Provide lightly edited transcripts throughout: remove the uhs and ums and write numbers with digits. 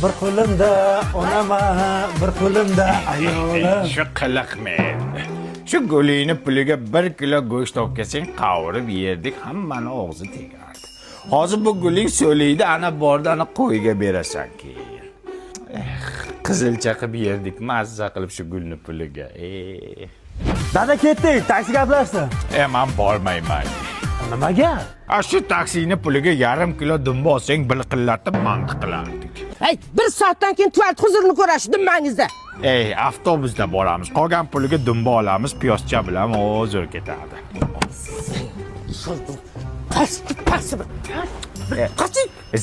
Bir qo'limda onama, bir qo'limda ayolim. Shu qiliqmen. Shu gulini puliga 1 kilo go'sht olib kelsang, qavurib yerdik, hammani og'zi tegardi. Hozir bu guling so'laydi, ana borda ana qo'yga berasan keyin. Qizilcha qilib yerdik, mazza qilib shu gulni puliga. Dada ketdik, taksi gaplashsin. Men bormayman. Nimaga? Shu taksini puliga 1/2 kilo dumba olsang, bilqillatib mantiq qilardik. Hey, 1 soatdan keyin tuvalет huzurini ko'rasiz dummangizda. Avtobusda boramiz. Qolgan puliga dumba olamiz, piyozcha bilan o'zir ketadi.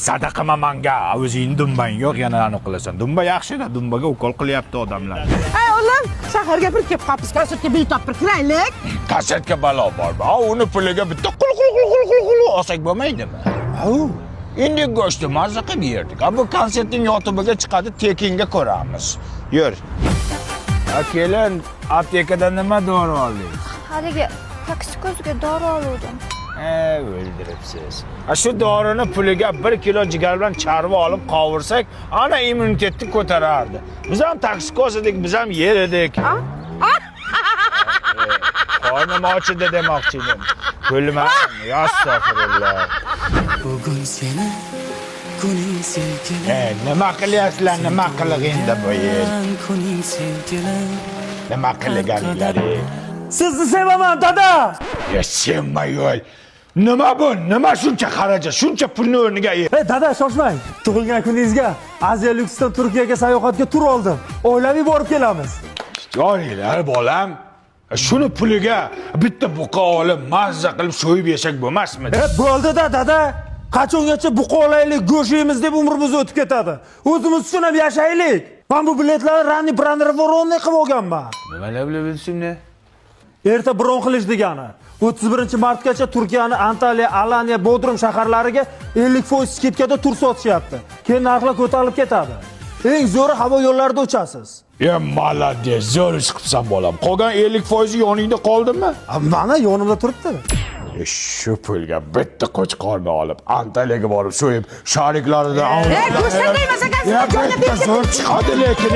Sadaqama manga, o'zing dumbang yo'q, yana ani qilasan. Dumba yaxshi-da, dumbaga ukol qilyapti odamlar. Hey o'g'lim, shaharga bir kelib qolibsiz, konsertga bilet topib kiraylik. Konsertga balo bormi? Uni puliga bitta qul olsak bo'lmaydimi? Endi go'shtni mazza qilib yerdik. Bu konsertning yotubiga chiqadi, tekinga ko'ramiz. Yur. Kelin, aptekadan nima dori oldingiz? Haligi toksikoziga dori oluvdim. O'ldiribsiz. Shu dorini puliga 1 kilo jigar bilan charva olib qovursak, ana immunitetni ko'tarardi. Biz ham toksikoz edik, biz ham yer edik. Qornim ochidi demoqchi edim. Kulmang, astag'firulloh. Bugun seni kuning sevgilim. Nima qilyapsizlar, nima qilig'ingda bu yer? Kuning sevgilim. Nima qilganinlaring? Sizni sevaman, dada. Senma yo'l. Nima bu? Nima shuncha xarajat, shuncha pulni o'rniga yer? Dada, shoshmang. Tug'ilgan kuningizga Aziya Luxdan Turkiyaga sayohatga tur oldim. Oilaviy borib kelamiz. Yoringlar bolam. Shuni puliga bitta buqa olib, mazza qilib so'yib yesak bo'lmasmi? Bo'ldi-da, dada. Qachongacha buqa olaylik, go'sht yeymiz deb umrimiz o'tib ketadi. O'zimiz uchun ham yashaylik. Men bu biletlarni ranni brandervoronni qilib olganman. Nima bilsimni? Erta bron qilish degani. 31-martgacha Turkiyaning Antaliya, Alaniya, Bodrum shaharlariga 50% skidkada tur sotishyapti. Keyin narxlar ko'tarilib ketadi. Eng zo'ri havo yo'llarida uchasiz. Malades, zo'r ish qilsam bo'lam. Qolgan 50% yoningda qoldimi? Mana yonimda turibdi. Shu pulga bitta qo'chqorni olib, Antaliyaga borib so'yib, shariklarida Go'shtdan deymas ekansiz, zo'r chiqadi lekin.